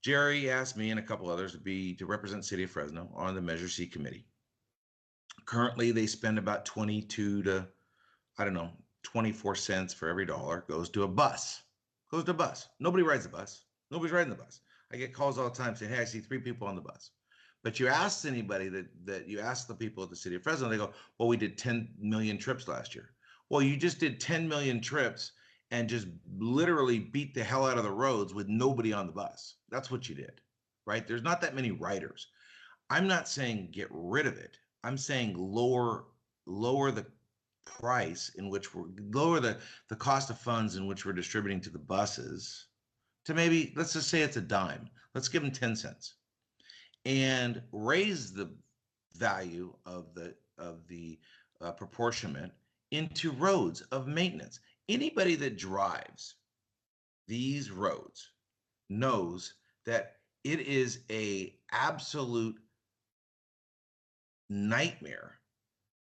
Jerry asked me and a couple others to represent the city of Fresno on the Measure C committee. Currently, they spend about 22 to, I don't know, 24 cents for every dollar goes to a bus. Goes to a bus. Nobody rides the bus. Nobody's riding the bus. I get calls all the time saying, hey, I see 3 people on the bus. But you ask anybody that you ask the people at the city of Fresno, they go, well, we did 10 million trips last year. Well, you just did 10 million trips and just literally beat the hell out of the roads with nobody on the bus. That's what you did, right? There's not that many riders. I'm not saying get rid of it. I'm saying lower the price in which we're lower the cost of funds in which we're distributing to the buses to maybe, let's just say it's a dime. Let's give them 10 cents and raise the value of the proportionment into roads of maintenance. Anybody that drives these roads knows that it is a absolute nightmare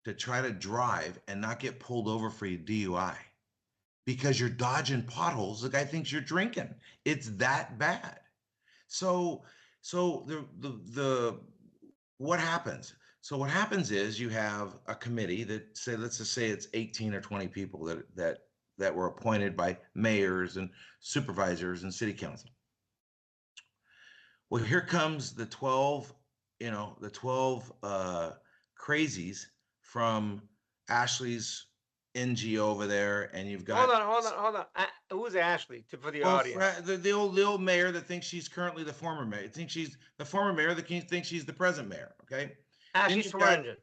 to try to drive and not get pulled over for your DUI because you're dodging potholes. The guy thinks you're drinking. It's that bad. So the what happens? So what happens is you have a committee that say, let's just say it's 18 or 20 people that were appointed by mayors and supervisors and city council. Well, here comes the 12 crazies from Ashley's NGO over there, and you've got hold on. Who's Ashley for the audience? The old mayor that thinks she's currently the former mayor. Thinks she's the former mayor that thinks she's the present mayor. Okay, Ashley Swearingen.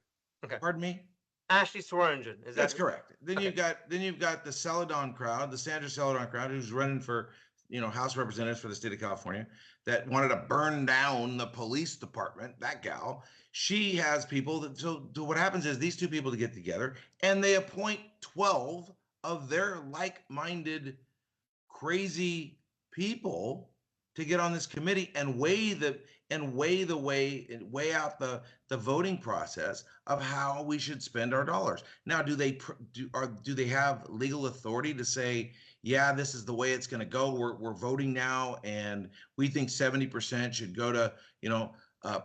Okay, pardon me. Ashley Swearingen. That's correct. Then you've got the Celadon crowd, the Sandra Celadon crowd, who's running for House representatives for the state of California, that wanted to burn down the police department. That gal, she has people that. So what happens is these two people to get together and they appoint 12 of their like-minded, crazy people to get on this committee and weigh out the voting process of how we should spend our dollars. Now, do they have legal authority to say, yeah, this is the way it's going to go? We're voting now, and we think 70% should go to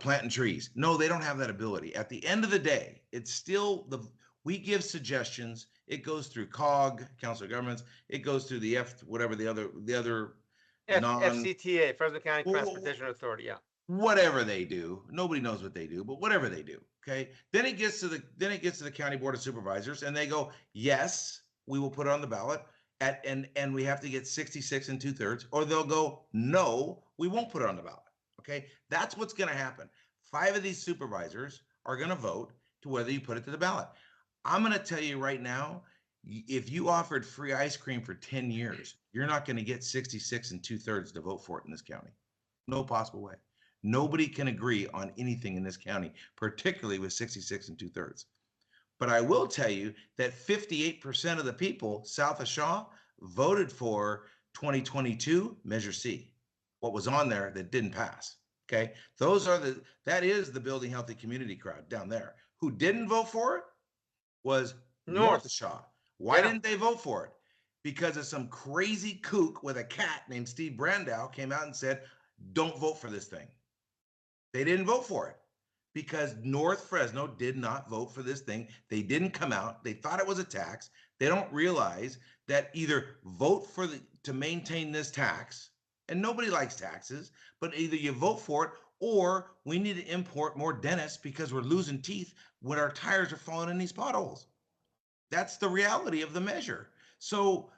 planting trees. No, they don't have that ability. At the end of the day, it's still we give suggestions. It goes through COG, Council of Governments. It goes through the FCTA, Fresno County Transportation Authority. Yeah. Whatever they do, nobody knows what they do, but whatever they do, okay. Then it gets to the County Board of Supervisors, and they go, yes, we will put it on the ballot, and we have to get 66 2/3, or they'll go, no, we won't put it on the ballot. Okay, that's what's going to happen. 5 of these supervisors are going to vote to whether you put it to the ballot. I'm going to tell you right now, if you offered free ice cream for 10 years, you're not going to get 66 2/3 to vote for it in this county. No possible way. Nobody can agree on anything in this county, particularly with 66 2/3. But I will tell you that 58% of the people south of Shaw voted for 2022 Measure C, what was on there that didn't pass. Okay, that is the Building Healthy Community crowd down there. Who didn't vote for it was north of Shaw. Why didn't they vote for it? Because of some crazy kook with a cat named Steve Brandow came out and said, don't vote for this thing. They didn't vote for it because North Fresno did not vote for this thing. They didn't come out. They thought it was a tax. They don't realize that either vote to maintain this tax, and nobody likes taxes, but either you vote for it or we need to import more dentists because we're losing teeth when our tires are falling in these potholes. That's the reality of the measure. So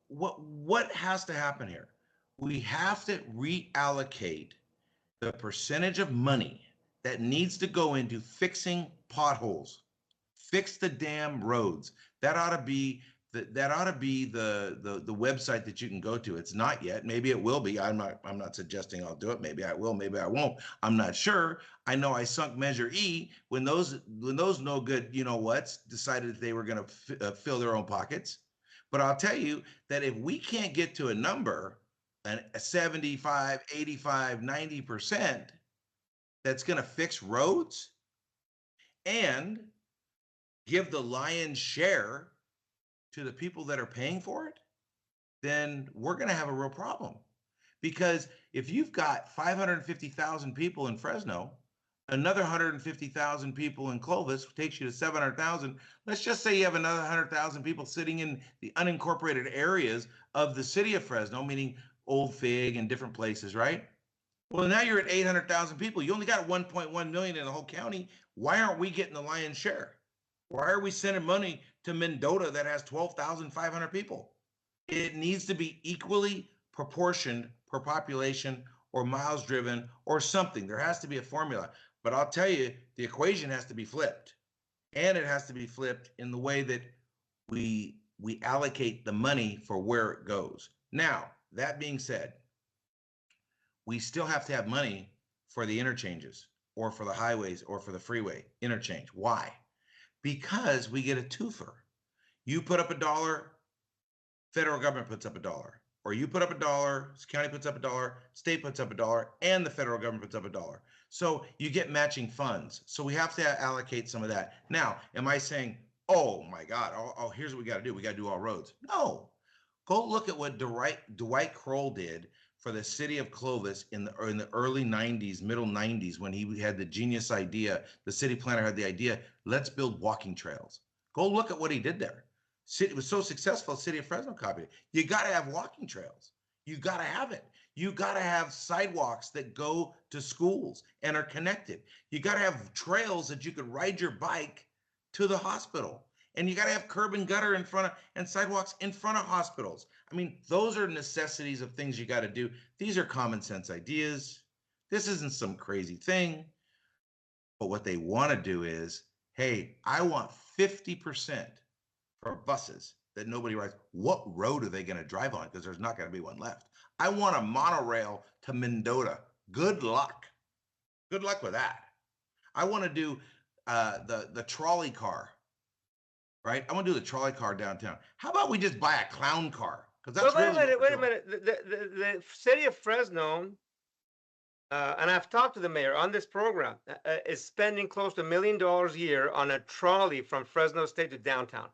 what has to happen here? We have to reallocate the percentage of money that needs to go into fixing potholes, fix the damn roads. That ought to be the website that you can go to. It's not yet. Maybe it will be. I'm not suggesting I'll do it. Maybe I will. Maybe I won't. I'm not sure. I know I sunk Measure E when those no good whats decided that they were going to fill their own pockets. But I'll tell you that if we can't get to a number, a 75, 85, 90% that's going to fix roads and give the lion's share to the people that are paying for it, then we're going to have a real problem. Because if you've got 550,000 people in Fresno, another 150,000 people in Clovis takes you to 700,000. Let's just say you have another 100,000 people sitting in the unincorporated areas of the city of Fresno, meaning Old Fig and different places, right? Well, now you're at 800,000 people. You only got 1.1 million in the whole county. Why aren't we getting the lion's share? Why are we sending money to Mendota that has 12,500 people? It needs to be equally proportioned per population or miles driven or something. There has to be a formula. But I'll tell you, the equation has to be flipped. And it has to be flipped in the way that we allocate the money for where it goes. Now, that being said, we still have to have money for the interchanges or for the highways or for the freeway interchange. Why? Because we get a twofer. You put up $1, federal government puts up $1. Or you put up $1, county puts up $1, state puts up $1, and the federal government puts up $1. So you get matching funds. So we have to allocate some of that. Now, am I saying, oh my God, here's what we got to do. We got to do all roads. No. Go look at what Dwight Kroll did for the city of Clovis in the early 90s, middle 90s, when he had the genius idea. The city planner had the idea, let's build walking trails. Go look at what he did there. It was so successful, city of Fresno copied it. You got to have walking trails. You got to have it. You got to have sidewalks that go to schools and are connected. You got to have trails that you could ride your bike to the hospital. And you got to have curb and gutter in front of, and sidewalks in front of hospitals. I mean, those are necessities of things you got to do. These are common sense ideas. This isn't some crazy thing. But what they want to do is, hey, I want 50% for buses that nobody rides. What road are they going to drive on? Because there's not going to be one left. I want a monorail to Mendota. Good luck. Good luck with that. I want to do the trolley car. Right? I want to do the trolley car downtown. How about we just buy a clown car? Because that's wait a minute. The city of Fresno, and I've talked to the mayor on this program, is spending close to $1 million a year on a trolley from Fresno State to downtown.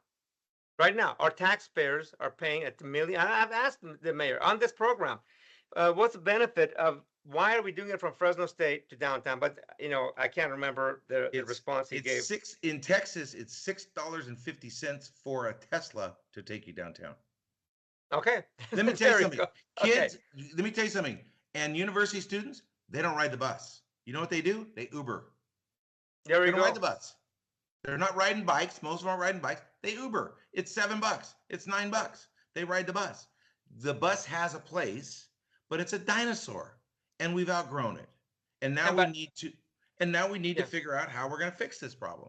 Right now, our taxpayers are paying $1 million. I've asked the mayor on this program, what's the benefit of, why are we doing it from Fresno State to downtown? But, I can't remember the response he gave. In Texas, it's $6.50 for a Tesla to take you downtown. Okay. Let me tell you something. Kids, let me tell you something. And university students, they don't ride the bus. You know what they do? They Uber. There we go. They don't ride the bus. They're not riding bikes. Most of them aren't riding bikes. They Uber. It's $7. It's $9. They ride the bus. The bus has a place, but it's a dinosaur, and we've outgrown it. And now we need to. And now we need to figure out how we're going to fix this problem.